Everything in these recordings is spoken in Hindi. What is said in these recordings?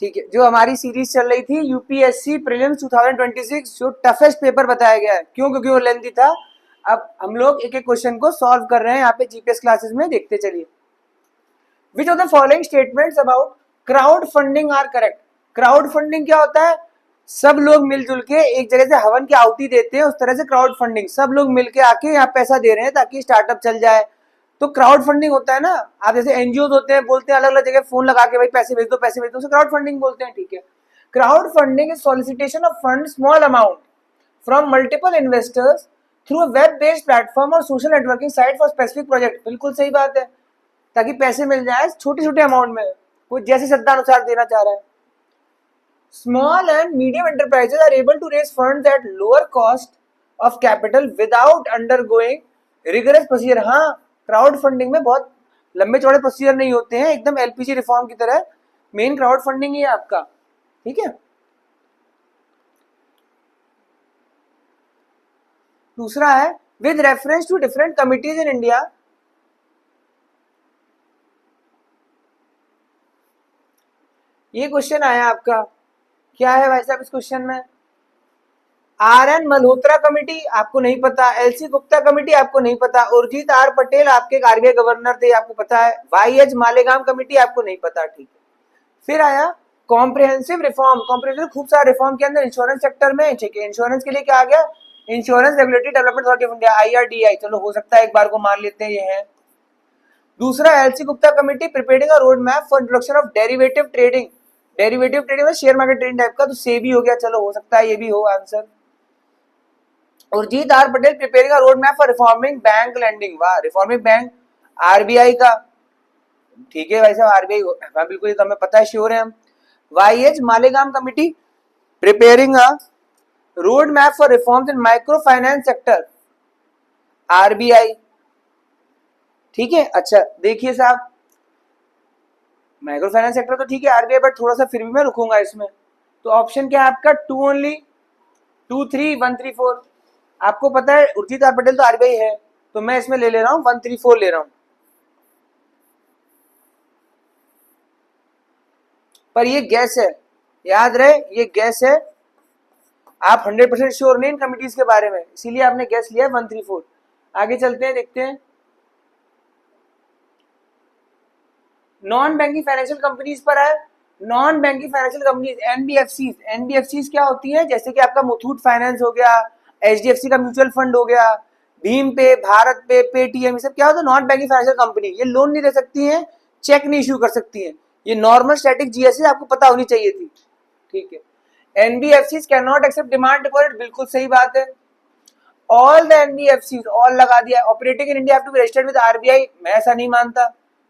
ठीक है, जो हमारी सीरीज चल रही थी यूपीएससी प्रीलिम्स 2026, जो टफेस्ट पेपर बताया गया है, क्यों? क्योंकि वो लेंथी था। अब हम लोग एक एक क्वेश्चन को सॉल्व कर रहे हैं यहाँ पे जीपीएस क्लासेस में, देखते चलिए। Which of the following statements about crowdfunding are correct? Crowdfunding क्या होता है? सब लोग मिलजुल के एक जगह से हवन की आहुति देते हैं, उस तरह से क्राउड फंडिंग, सब लोग मिलके आके यहाँ पैसा दे रहे हैं ताकि स्टार्टअप चल जाए, तो क्राउड फंडिंग होता है ना। आप जैसे एनजीओ होते हैं, बोलते हैं अलग अलग जगह फोन लगा के भाई पैसे भेज दो पैसे भेज दो, उसे क्राउड फंडिंग बोलते हैं, ठीक है। Crowd funding is solicitation of fund small amount from multiple investors through a web based platform और social networking site for specific project. बिल्कुल सही बात है, ताकि पैसे मिल जाए छोटे छोटे अमाउंट में, कोई जैसे श्रद्धा अनुसार देना चाह रहा है। Small and medium enterprises are able to raise funds at lower cost of capital without undergoing rigorous procedure। हाँ, क्राउड फंडिंग में बहुत लंबे चौड़े प्रोसीजर नहीं होते हैं, एकदम एलपीजी रिफॉर्म की तरह मेन क्राउड फंडिंग ही है आपका, ठीक है। दूसरा है with reference to different committees in India. ये क्वेश्चन आया आपका, क्या है भाई साहब इस क्वेश्चन में? आर.एन. मल्होत्रा कमेटी आपको नहीं पता, एल.सी. गुप्ता कमेटी आपको नहीं पता, उर्जित आर पटेल आपके आरबीआई गवर्नर थे आपको पता है, वाई.एच. मालेगाम कमेटी आपको नहीं पता, ठीक है। फिर आया कॉम्प्रिहेंसिव रिफॉर्म। कॉम्प्रिहेंसिव खूब सारा रिफॉर्म के अंदर इंश्योरेंस सेक्टर में, ठीक है। इंश्योरेंस के लिए क्या आ गया? Insurance regulatory development authority of India, IRDI. चलो हो सकता है एक बार को मान लेते हैं ये है। दूसरा LC. Gupta committee preparing a road map for introduction of derivative trading. Derivative trading में शेयर मार्केट ट्रेडिंग टाइप का, तो सेबी हो गया, चलो हो सकता है ये भी हो answer. Urjit R Patel preparing a road map for reforming bank lending. वाह, रिफॉर्मिंग बैंक आरबीआई का, ठीक है भाई साहब आरबीआई, हाँ बिल्कुल, ये तो हमें पता है, श्योर है हम। Y H. Malegam committee preparing a road map for reforms in micro finance sector, RBI, ठीक है। अच्छा देखिए साहब, माइक्रो फाइनेंस सेक्टर तो ठीक है आरबीआई, बट थोड़ा सा फिर भी मैं रुकूंगा इसमें। तो ऑप्शन क्या है आपका? 2 ओनली, 2, 3, 1, 3, 4। आपको पता है उर्जित आर पटेल तो आरबीआई है, तो मैं इसमें ले रहा हूं 1, 3, 4 ले रहा हूं। पर ये गैस है, याद रहे ये गैस है, आप 100% श्योर नहीं इन कमिटीज के बारे में, इसीलिए आपने गैस लिया 1, 3, 4। आगे चलते हैं, देखते हैं। नॉन बैंकिंग फाइनेंशियल कंपनीज पर है। Non banking financial companies, NBFCs. NBFCs क्या होती है? जैसे कि आपका मुथूट फाइनेंस हो गया, एचडीएफसी का म्यूचुअल फंड हो गया, भीम पे, भारत पे, पेटीएम, ये सब क्या होता है? Non banking financial company. ये लोन नहीं दे सकती है, चेक नहीं इश्यू कर सकती है, ये नॉर्मल स्टैटिक जीएसटी आपको पता होनी चाहिए थी, ठीक है। NBFCs can not accept demand deposit, बिल्कुल सही बात है। ऑल द एनबीएफसीज, ऑल लगा दिया। Operating in India have to be registered with RBI, मैं ऐसा नहीं मानता,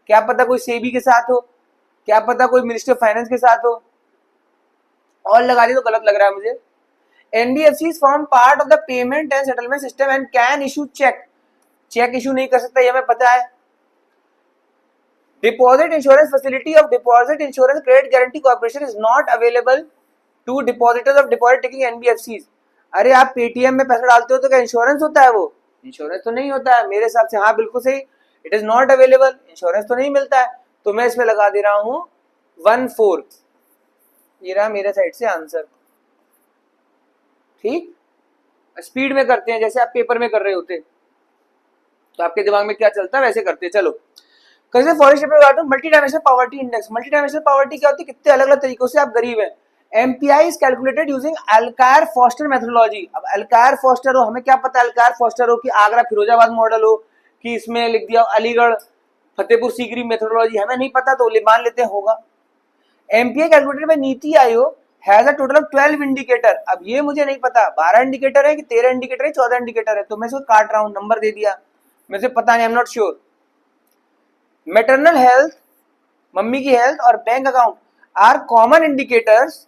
क्या पता कोई सेबी के साथ हो, क्या पता कोई मिनिस्ट्री ऑफ फाइनेंस के साथ हो, ऑल लगा दी तो गलत लग रहा है मुझे। NBFCs form part of the payment and settlement system and can issue cheque, cheque issue नहीं कर सकता, ये हमें पता है। Deposit insurance facility of deposit insurance credit guarantee corporation is not available to depositors of deposit taking NBFCs. अरे आप पेटीएम में पैसा डालते हो तो क्या इंश्योरेंस होता है? वो इंश्योरेंस तो नहीं होता है मेरे हिसाब से, हाँ बिल्कुल सही, it is not available, insurance तो नहीं मिलता है, तो मैं इसमें लगा दे रहा हूं 1, 4। ये रहा मेरे साइड से आंसर, ठीक। स्पीड में करते हैं, जैसे आप पेपर में कर रहे होते तो आपके दिमाग में क्या चलता है वैसे करते हैं। चलो कैसे forest multi dimensional poverty index. Multi dimensional poverty क्या होती है? कितने अलग अलग तरीकों से आप गरीब हैं। MPI is calculated using Alkire Foster methodology. अब अल्कायर फॉस्टर हो, हमें क्या पता अल्कायर फॉस्टर हो कि आगरा फिरोजाबाद मॉडल हो, कि इसमें लिख दिया अलीगढ़ फतेहपुर सीकरी मेथोडोलॉजी, हमें नहीं पता तो मान लेते हैं होगा। MPI calculated by NITI Aayog has a total of 12 indicator. अब ये मुझे नहीं पता 12 इंडिकेटर है कि 13 इंडिकेटर है, 14 इंडिकेटर है, तो मैं इसको काट रहा हूं, नंबर दे दिया, मुझे पता नहीं, I am not sure. Maternal health, mummy की हेल्थ, और bank account are common indicators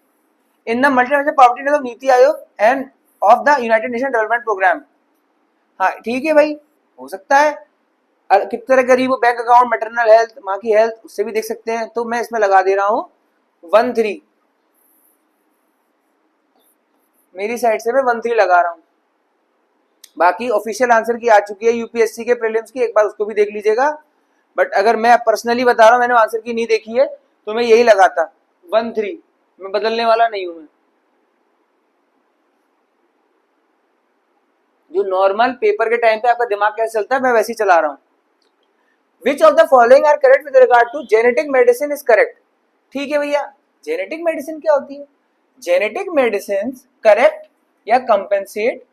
in the multi poverty index of NITI Aayog and of the United Nation development programme. हाँ ठीक है भाई, हो सकता है कितने तरह गरीब हो, बैंक अकाउंट, मैटरनल हेल्थ, माँ की हेल्थ, उससे भी देख सकते हैं, तो मैं इसमें लगा दे रहा हूं 1, 3। मेरी साइड से मैं 1, 3 लगा रहा हूं। बाकी ऑफिशियल आंसर की आ चुकी है यूपीएससी के प्रीलिम्स की, एक बार उसको भी देख लीजिएगा, बट अगर मैं पर्सनली बता रहा हूं, मैंने आंसर की नहीं देखी है, तो मैं यही लगाता 1, 3। मैं बदलने वाला नहीं हूं। मैं जो नॉर्मल पेपर के टाइम पे आपका दिमाग कैसे चलता है मैं वैसे ही चला रहा हूँ। Which of the following are correct with regard to genetic medicine is correct. ठीक है भैया, जेनेटिक मेडिसिन क्या होती है? जेनेटिक मेडिसिन करेक्ट या compensate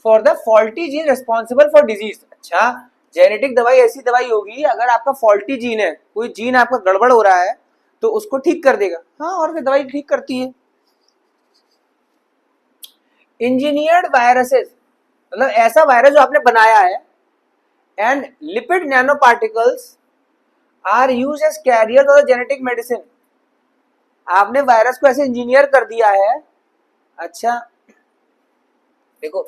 for the faulty gene responsible for disease. अच्छा, जेनेटिक दवाई ऐसी दवाई होगी अगर आपका फॉल्टी जीन है, कोई जीन आपका गड़बड़ हो रहा है तो उसको ठीक कर देगा। हाँ, और फिर दवाई ठीक करती है। इंजीनियर्ड वायरसेस मतलब ऐसा वायरस जो आपने बनाया है, and lipid nanoparticles are use as carrier of genetic medicine. आपने वायरस को ऐसे इंजीनियर कर दिया है। अच्छा देखो,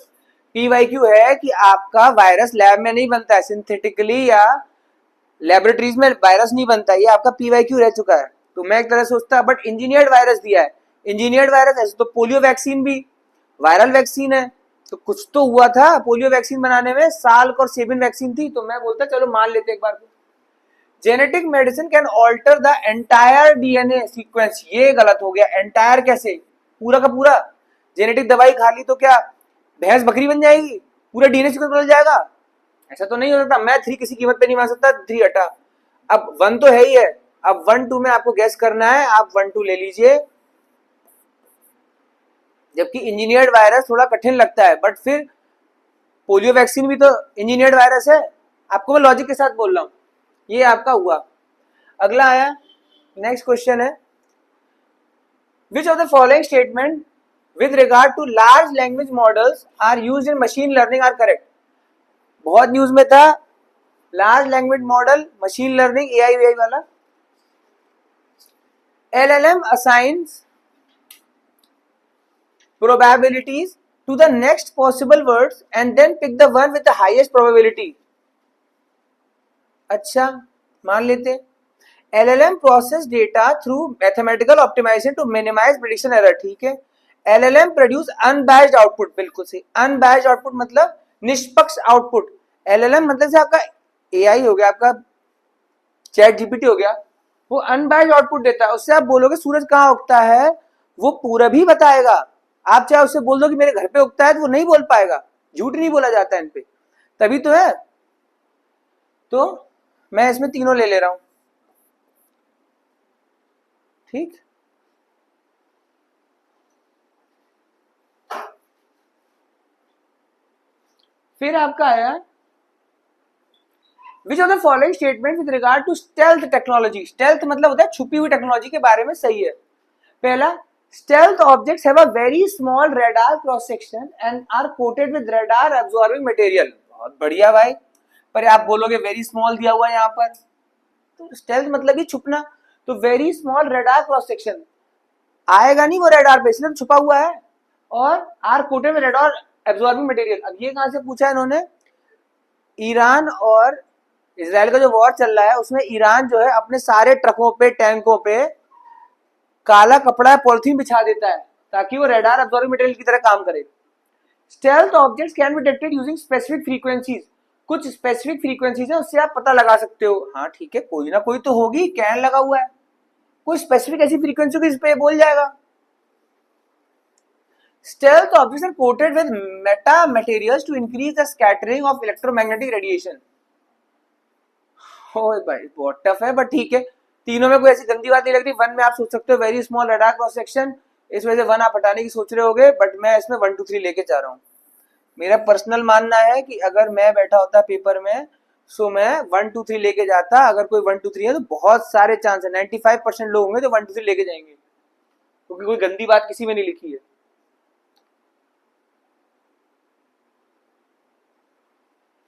पीवाईक्यू है कि आपका वायरस लैब में नहीं बनता है, सिंथेटिकली या लेबोरेटरीज में वायरस नहीं बनता है, ये आपका पीवाईक्यू रह चुका है। तो मैं एक तरह सोचता, बट इंजीनियर्ड वायरस दिया है। इंजीनियर्ड वायरस ऐसे तो पोलियो वैक्सीन भी वायरल वैक्सीन है, तो कुछ तो हुआ था पोलियो वैक्सीन बनाने में, साल्क और सेबिन वैक्सीन थी, तो मैं बोलता चलो मान लेते एक बार को। Genetic medicine can alter the entire DNA sequence, ये गलत हो गया। एंटायर कैसे? पूरा का पूरा। जेनेटिक दवाई खा ली तो क्या भैंस बकरी बन जाएगी, पूरा डीएनए सीक्वेंस बदल जाएगा? ऐसा तो नहीं हो सकता। मैं 3 किसी कीमत पे नहीं मान सकता, 3 हटा। अब 1 तो है ही है, अब 1-2 में आपको गैस करना है, आप 1-2 ले लीजिए। जबकि इंजीनियर्ड वायरस थोड़ा कठिन लगता है, बट फिर पोलियो वैक्सीन भी तो इंजीनियर्ड वायरस है। आपको मैं लॉजिक के साथ बोल रहा हूं। ये आपका हुआ। अगला आया, नेक्स्ट क्वेश्चन है, which of the following statement with regard to large language models are used in machine learning are correct. बहुत न्यूज में था large language model, machine learning, AI VI वाला। LLM assigns probabilities to the next possible words and then pick the one with the highest probability। अच्छा, मान लेते। LLM process data through mathematical optimization to minimize prediction error। ठीक है। LLM produce unbiased output, बिल्कुल सही। unbiased output मतलब निष्पक्ष आउटपुट। LLM मतलब से आपका AI हो गया, आपका चैट जीपीटी हो गया, वो अनबाइज्ड आउटपुट देता है। उससे आप बोलोगे सूरज कहाँ उगता है, वो पूरा भी बताएगा। आप चाहे उससे बोल दो कि मेरे घर पे उगता है, तो वो नहीं बोल पाएगा। झूठ नहीं बोला जाता है इन पे, तभी तो है। तो मैं इसमें तीनों ले ले रहा हूं। ठीक, फिर आपका आया विच of the following statement with regard to stealth technology. Stealth मतलब होता है छुपी हुई टेक्नोलॉजी के बारे में सही है। पहला, stealth objects have a very small radar cross section and are coated with radar absorbing material। बहुत बढ़िया भाई, पर आप बोलोगे वेरी स्मॉल दिया हुआ है यहाँ पर, तो stealth मतलब ही छुपना। तो very small radar cross section आएगा नहीं वो radar पे, इसलिए छुपा हुआ है। और are coated with radar absorbing material, अब ये कहां से पूछा है इन्होंने? ईरान और इसराइल का जो वॉर चल रहा है उसमें ईरान जो है अपने सारे ट्रकों पे, टैंकों पे काला कपड़ा पॉलिथीन बिछा देता है ताकि वो रेडार अब्जॉर्बिंग मटेरियल की तरह काम करे। Stealth objects can be detected using specific frequencies. कुछ स्पेसिफिक फ्रीक्वेंसीज है, उससे आप पता लगा सकते हो। हाँ ठीक है, कोई ना कोई तो होगी, कैन लगा हुआ है, कोई स्पेसिफिक ऐसी फ्रीक्वेंसी इस पे बोल जाएगा। Stealth objects are coated with metamaterials to increase the scattering of electromagnetic radiation. ओए भाई बहुत टफ है, बट ठीक है। तीनों में कोई ऐसी गंदी बात नहीं लग रही। 1 में आप सोच सकते हो very small radar cross section, इस वजह से 1 आप हटाने की सोच रहे होगे, बट मैं इसमें 1 2 3 लेके जा रहा हूँ। मेरा पर्सनल मानना है कि अगर मैं बैठा होता पेपर में, सो मैं 1 2 3 लेके जाता। अगर कोई 1 2 3 है तो बहुत सारे चांस है, 95% लोग होंगे जो 1 2 3 लेके जाएंगे, क्योंकि कोई गंदी बात किसी में नहीं लिखी है।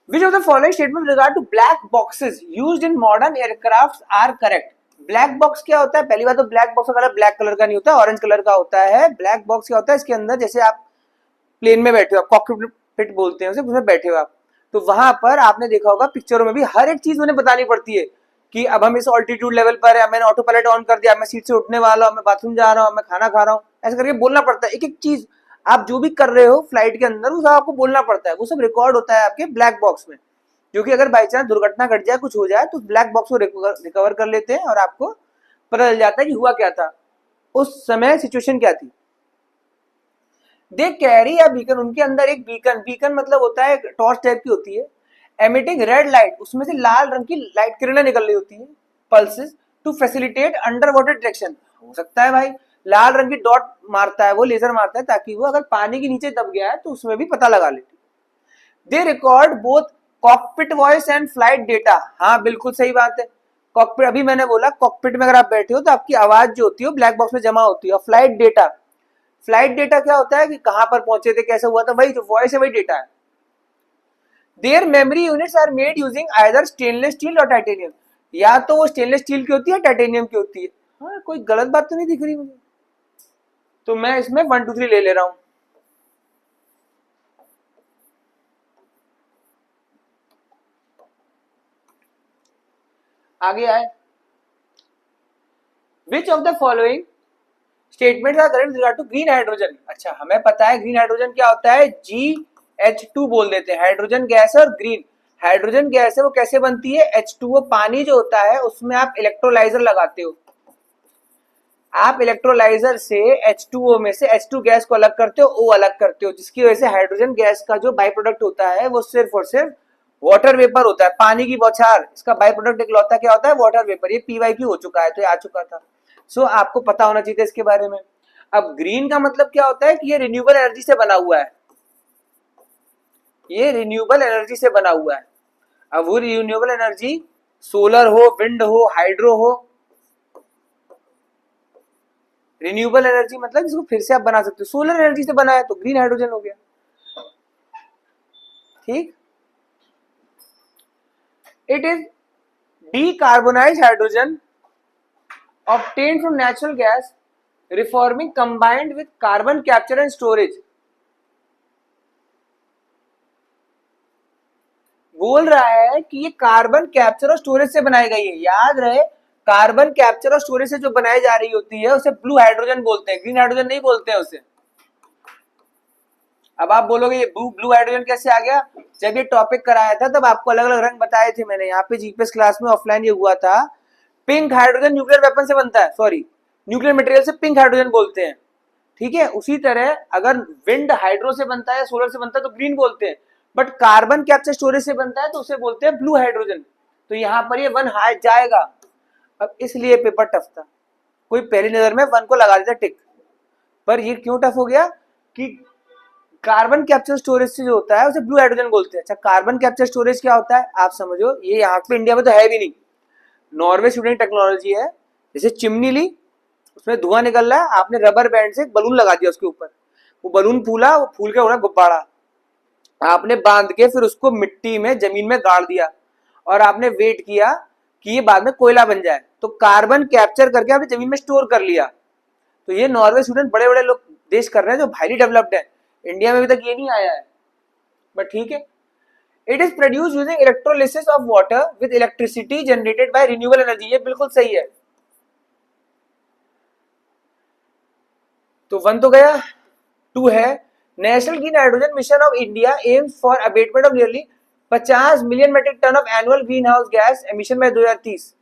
Which of the following statement with regard to black boxes used in modern aircrafts are correct? Black box क्या होता है? पहली बात तो ब्लैक बॉक्स का कलर ब्लैक कलर का नहीं होता, ऑरेंज कलर का होता है। ब्लैक बॉक्स क्या होता है? इसके अंदर जैसे आप प्लेन में बैठे हो, कॉकपिट बोलते हैं उसे, उसमें बैठे हो आप, तो वहां पर आपने देखा होगा पिक्चरों में भी हर एक चीज उन्हें बतानी पड़ती है कि अब हम इस ऑल्टीट्यूड लेवल पर है, मैंने ऑटो पायलट ऑन कर दिया, मैं सीट से उठने वाला हूँ, मैं बाथरूम जा रहा हूँ, मैं खाना खा रहा हूँ, ऐसा करके बोलना पड़ता है। एक एक चीज आप जो भी कर रहे हो फ्लाइट के अंदर, वो सब आपको बोलना पड़ता है। वो सब रिकॉर्ड होता है आपके ब्लैक बॉक्स में, जो कि अगर बाई चांस दुर्घटना घट जाए, कुछ हो जाए, तो ब्लैक बॉक्स को रिकवर कर लेते हैं और आपको पता चल जाता है कि हुआ क्या था। उस समय सिचुएशन क्या थी? दे कैरी अ बीकन, उनके अंदर एक बीकन, बीकन मतलब होता है टॉर्च टाइप की होती है, एमिटिंग रेड लाइट, उसमें से लाल रंग की लाइट किरणें निकल रही होती है, pulses, to facilitate underwater detection. हो सकता है भाई लाल रंग की डॉट मारता है, वो लेजर मारता है ताकि वो अगर पानी के नीचे दब गया है तो उसमें भी पता लगा ले। They record both cockpit voice and flight data. हाँ बिल्कुल सही बात है। कॉकपिट, अभी मैंने बोला कॉकपिट में अगर आप बैठे हो तो आपकी आवाज जो होती है ब्लैक बॉक्स में जमा होती है। और फ्लाइट डेटा, फ्लाइट डेटा क्या होता है कि कहां पर पहुंचे थे, कैसे हुआ था, वही जो वॉइस है वही डेटा है। Their memory units are made using either stainless steel और टाइटेनियम, या तो वो स्टेनलेस स्टील की होती है टाइटेनियम की होती है। हाँ कोई गलत बात तो नहीं दिख रही मुझे, तो मैं इसमें 1 2 3 ले ले रहा हूं। आगे आए, which of the following statements are correct regard to green hydrogen. अच्छा हमें पता है ग्रीन हाइड्रोजन क्या होता है, GH2 बोल देते हैं, हाइड्रोजन गैस है। और ग्रीन हाइड्रोजन गैस है वो कैसे बनती है, H2O, पानी जो होता है उसमें आप इलेक्ट्रोलाइजर लगाते हो, आप इलेक्ट्रोलाइजर से H2O में से H2 गैस को अलग करते हो, O अलग करते हो, जिसकी वजह से हाइड्रोजन गैस का जो बाई प्रोडक्ट होता है वो सिर्फ और सिर्फ वाटर वेपर होता है, पानी की बौछार। इसका बाई प्रोडक्ट इकलौता क्या होता है, वाटर वेपर। ये PYQ हो चुका है, तो ये आ चुका था। सो आपको पता होना चाहिए इसके बारे में। अब ग्रीन का मतलब क्या होता है कि ये रिन्यूएबल एनर्जी से बना हुआ है, ये रिन्यूएबल एनर्जी से बना हुआ है। अब वो रिन्यूएबल एनर्जी सोलर हो, विंड हो, हाइड्रो हो, रिन्यूएबल एनर्जी मतलब इसको फिर से आप बना सकते हो, सोलर एनर्जी से बना है तो ग्रीन हाइड्रोजन हो गया। ठीक, it is decarbonised hydrogen obtained from natural gas reforming combined with carbon capture and storage। बोल रहा है कि ये कार्बन कैप्चर और स्टोरेज से बनाई गई है। याद रहे कार्बन कैप्चर और स्टोरेज से जो बनाई जा रही होती है उसे ब्लू हाइड्रोजन बोलते हैं, ग्रीन हाइड्रोजन नहीं बोलते हैं उसे। अब आप बोलोगे ये ब्लू हाइड्रोजन कैसे आ गया, जब ये टॉपिक कराया था तब आपको अलग अलग रंग बताए थे मैंने, यहाँ पे जीपीएस क्लास में ऑफलाइन ये हुआ था। पिंक हाइड्रोजन न्यूक्लियर वेपन से बनता है, सॉरी न्यूक्लियर मटेरियल से पिंक हाइड्रोजन बोलते हैं। ठीक है, उसी तरह अगर विंड हाइड्रो से बनता है, सोलर से बनता है तो ग्रीन बोलते हैं, बट कार्बन कैप्चर स्टोरेज से बनता है तो उसे बोलते हैं ब्लू हाइड्रोजन। तो यहाँ पर ये 1 हाई जाएगा। अब इसलिए पेपर टफ था, कोई पहली नजर में 1 को लगा देता टिक, पर ये क्यों टफ हो गया कि कार्बन कैप्चर स्टोरेज से जो होता है उसे ब्लू हाइड्रोजन बोलते हैं। अच्छा कार्बन कैप्चर स्टोरेज क्या होता है आप समझो, ये यहाँ पे इंडिया में तो है भी नहीं, नॉर्वे स्वीडन टेक्नोलॉजी है। जैसे चिमनी ली, उसमें धुआं निकल रहा है, आपने रबर बैंड से बलून लगा दिया उसके ऊपर, वो बलून फूला, वो फूल के हो रहा गुब्बारा, आपने बांध के फिर उसको मिट्टी में जमीन में गाड़ दिया और आपने वेट किया कि ये बाद में कोयला बन जाए, तो कार्बन कैप्चर करके आपने जमीन में स्टोर कर लिया। तो ये नॉर्वे स्वीडन बड़े बड़े लोग देश कर रहे हैं जो हाईली डेवलप्ड है, इंडिया में अभी तक ये नहीं आया है, बट ठीक है। It is produce using electrolysis of water with electricity generated by renewable energy, ये बिल्कुल सही है। तो 1 तो गया, 2 है, National Green Hydrogen Mission of India aims for abatement of nearly 50 million metric tonne of annual greenhouse gas emission by 2030।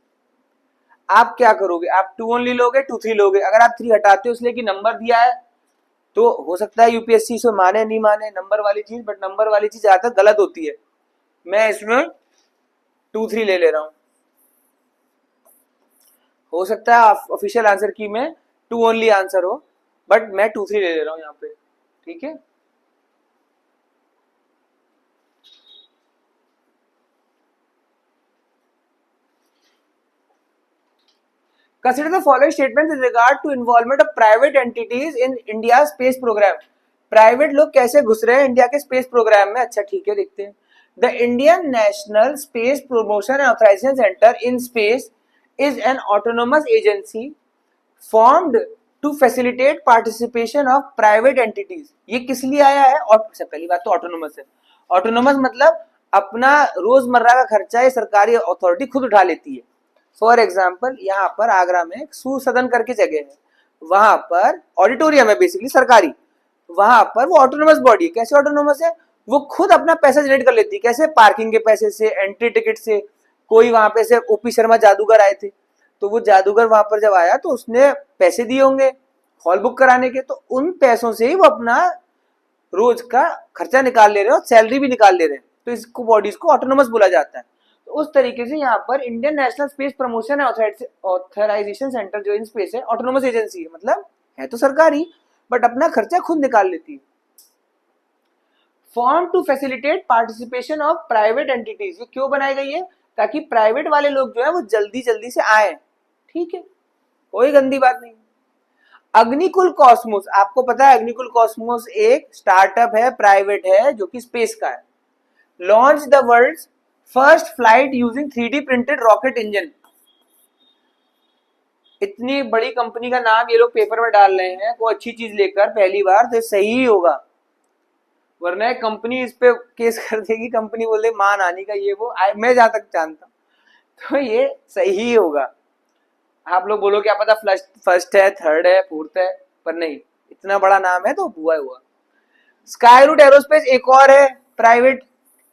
आप क्या करोगे, आप 2 ओनली लोगे 2 3 लोगे, अगर आप 3 हटाते हो इसलिए कि नंबर दिया है तो हो सकता है यूपीएससी इसको माने नहीं माने नंबर वाली चीज, बट नंबर वाली चीज ज्यादातर गलत होती है। मैं इसमें 2 3 ले ले रहा हूं, हो सकता है ऑफिशियल आंसर की में 2 ओनली आंसर हो, बट मैं 2 3 ले ले रहा हूं यहाँ पे। ठीक है, consider the following statements with regard to involvement of private entities in India space program। Private लोग कैसे घुस रहे हैं इंडिया के स्पेस प्रोग्राम में। अच्छा ठीक है, देखते हैं। The Indian National Space Promotion and Authorisation Centre in space is an autonomous agency formed to facilitate participation of private entities. ये किस लिए आया है, और पहली बात तो ऑटोनोमस है, ऑटोनोमस मतलब अपना रोजमर्रा का खर्चा ये सरकारी अथॉरिटी खुद उठा लेती है। फॉर एग्जाम्पल यहाँ पर आगरा में एक सूर करके जगह है, वहां पर ऑडिटोरियम है बेसिकली सरकारी, वहां पर वो ऑटोनोमस बॉडी है। कैसे ऑटोनोमस है, वो खुद अपना पैसा जनरेट कर लेती है। कैसे, पार्किंग के पैसे से, एंट्री टिकट से। कोई वहां पे से ओपी शर्मा जादूगर आए थे, तो वो जादूगर वहां पर जब आया तो उसने पैसे दिए होंगे हॉल बुक कराने के, तो उन पैसों से ही वो अपना रोज का खर्चा निकाल ले रहे हैं और सैलरी भी निकाल ले रहे हैं, तो इसको बॉडीज को ऑटोनोमस बोला जाता है। तो उस तरीके से यहाँ पर Indian National Space Promotion Authorisation Centre जो इन स्पेस है ऑटोनोमस एजेंसी है, मतलब है तो सरकारी बट अपना खर्चा खुद निकाल लेती है। Form to facilitate participation of private entities, ये क्यों बनाई गई है? ताकि प्राइवेट वाले लोग जो है वो जल्दी जल्दी से आए, ठीक है, कोई गंदी बात नहीं। अग्निकुल कॉस्मोस, आपको पता है अग्निकुल कॉस्मोस एक स्टार्टअप है, प्राइवेट है, जो कि स्पेस का है। Launch the world's first flight using 3D printed rocket engine. इतनी बड़ी कंपनी का नाम ये लोग पेपर में डाल रहे हैं, कोई अच्छी चीज लेकर पहली बार, तो सही ही होगा, वरना कंपनी इस पे केस कर देगी, कंपनी बोले मान आनी का ये वो, मैं जहां तक जानता हूं तो ये सही होगा। आप लोग बोलो क्या पता फर्स्ट है, थर्ड है, फोर्थ है, पर नहीं, इतना बड़ा नाम है तो हुआ हुआ। स्काई रूट एरोस्पेस एक और है private,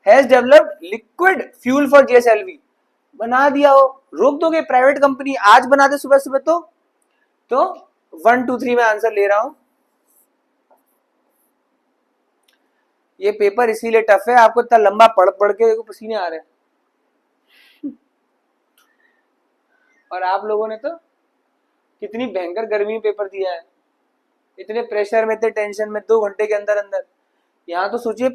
has developed liquid fuel for GSLV. बना दिया हो, रोक दोगे प्राइवेट कंपनी आज बना दे सुबह सुबह? तो 1 2 3 में आंसर ले रहा हूं। ये पेपर इसीलिए टफ है, आपको इतना लंबा पढ़ पढ़ के देखो पसीने आ रहे हैं और आप लोगों ने तो कितनी भयंकर गर्मी में पेपर दिया है, इतने प्रेशर में, इतने टेंशन में, 2 घंटे के अंदर अंदर। यहाँ तो सोचिए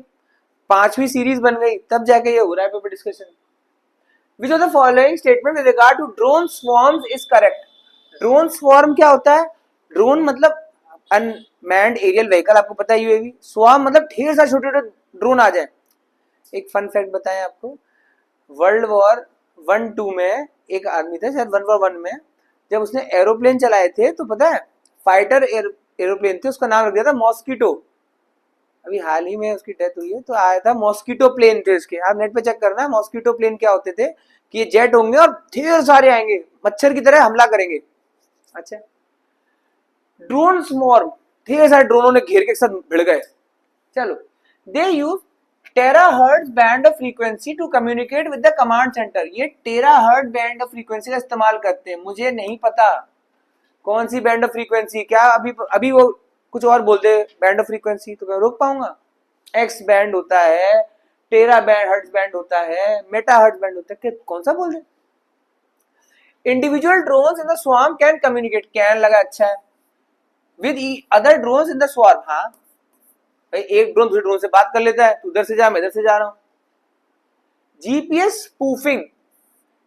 5वीं सीरीज बन गई तब जाके ये हो रहा है paper discussion. Which of the following statement with regard to drone swarms is correct? Drone swarm क्या होता है? ड्रोन मतलब अनमैन्ड एरियल व्हीकल, आपको पता है यूएवी। स्वॉर्म मतलब ढेर सारे छोटे छोटे ड्रोन आ जाए। एक फन फैक्ट बताएं आपको, वर्ल्ड वॉर 1-2 में एक आदमी था, शायद वर्ल्ड वॉर 1 में, जब उसने एरोप्लेन चलाए थे तो पता है फाइटर एरोप्लेन थे, उसका नाम रख दिया था मॉस्किटो। अभी हाल ही में उसकी डेथ हुई है, तो आया था मॉस्किटो प्लेन थे उसके, आप नेट पे चेक करना मॉस्किटो प्लेन क्या होते थे, कि ये जेट होंगे और ढेर सारे आएंगे, मच्छर की तरह हमला करेंगे। अच्छा, ड्रोन स्मॉर्म, ढेर सारे ड्रोनों ने घेर के साथ भिड़ गए। चलो, they use terahertz band of frequency to communicate with the command centre. ये टेराहर्ट्ज बैंड ऑफ फ्रीक्वेंसी का इस्तेमाल करते हैं, मुझे नहीं पता कौन सी बैंड ऑफ फ्रीक्वेंसी, क्या अभी वो कुछ और बोल दे बैंड ऑफ फ्रीक्वेंसी तो मैं रोक पाऊंगा? एक्स बैंड होता है, टेरा बैंड हर्ट्ज बैंड होता है, मेटा हर्ट्ज बैंड होता है, कौन सा बोल दे? Individual drones in the swarm can communicate, can लगा अच्छा है, with other drones in the swarm. हाँ भाई, एक ड्रोन दूसरे ड्रोन से बात कर लेता है, तू उधर से जा मैं इधर से जा रहा हूं। GPS spoofing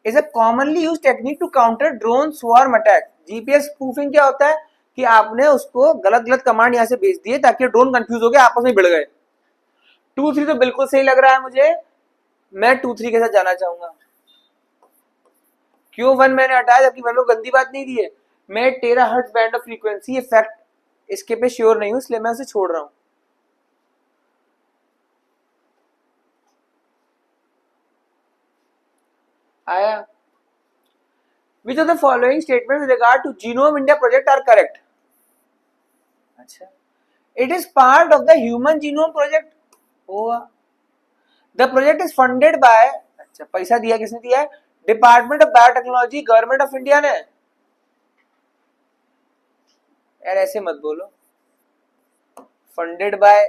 is a commonly used technique to counter drone swarm attack. GPS spoofing क्या होता है कि आपने उसको गलत गलत कमांड यहां से भेज दिए ताकि ड्रोन कंफ्यूज हो गया, आपस में भिड़ गए। 2-3 तो बिल्कुल सही लग रहा है मुझे, मैं 2-3 के साथ जाना चाहूंगा। क्यों 1 मैंने हटाया जबकि 1 में गंदी बात नहीं दी है? मैं टेराहर्ट्ज बैंड ऑफ फ्रीक्वेंसी, ये फैक्ट इसके पे श्योर नहीं हूं, इसलिए मैं उसे छोड़ रहा हूं। आया? Which of the following statements with regard to Genome India project are correct? अच्छा, it is part of the Human Genome Project. हुआ। The project is funded by, अच्छा पैसा दिया किसने दिया है? Department of biotechnology, government of India ने। यार ऐसे मत बोलो, फंडेड बाय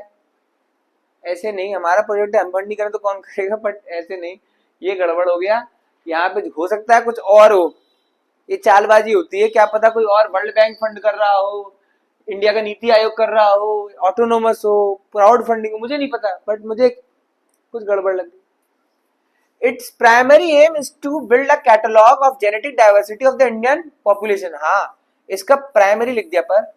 ऐसे नहीं, हमारा प्रोजेक्ट है हम फंड नहीं करें तो कौन करेगा, बट ऐसे नहीं, ये गड़बड़ हो गया। यहाँ पे हो सकता है कुछ और हो, ये चालबाजी होती है, क्या पता कोई और वर्ल्ड बैंक फंड कर रहा हो, इंडिया का नीति आयोग कर रहा हो, ऑटोनोमस हो, क्राउड फंडिंग हो, मुझे नहीं पता, बट मुझे कुछ गड़बड़ लग गई। Its primary aim is to build a catalogue of genetic diversity of the Indian population. हाँ, इसका प्राइमरी लिख दिया, पर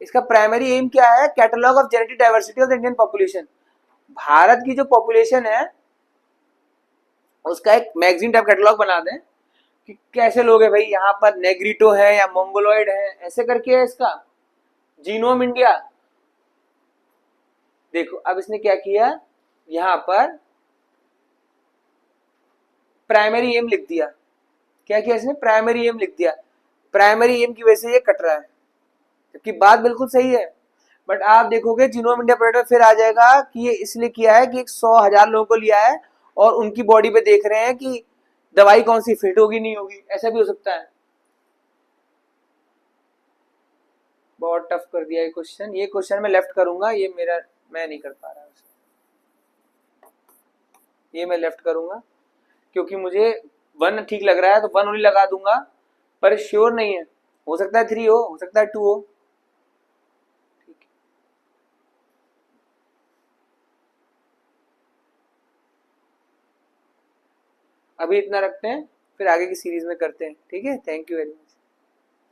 इसका प्राइमरी एम क्या है? Catalogue of genetic diversity of the Indian population. Bharat की जो पॉपुलेशन है उसका एक मैगजीन टाइप कैटलॉग बना दें कि कैसे लोग हैं भाई, यहाँ पर नेग्रिटो है या मोंगोलॉइड है, ऐसे करके है इसका जीनोम इंडिया। देखो अब इसने क्या किया, यहां पर प्राइमरी एम लिख दिया। क्या किया इसने? प्राइमरी एम लिख दिया। प्राइमरी एम की वजह से ये कट रहा है, जबकि बात बिल्कुल सही है। बट आप देखोगे जीनोम इंडिया प्रोजेक्ट फिर आ जाएगा कि ये इसलिए किया है कि 100,000 लोगों को लिया है और उनकी बॉडी पे देख रहे हैं कि दवाई कौन सी फिट होगी नहीं होगी, ऐसा भी हो सकता है। बहुत टफ कर दिया ये क्वेश्चन मैं लेफ्ट करूंगा, ये मेरा मैं नहीं कर पा रहा, ये मैं लेफ्ट करूंगा क्योंकि मुझे वन ठीक लग रहा है, तो वन ओनली लगा दूंगा, पर श्योर नहीं है, हो सकता है थ्री हो सकता है टू हो। ठीक है, अभी इतना रखते हैं, फिर आगे की सीरीज में करते हैं। ठीक है, थैंक यू वेरी मच।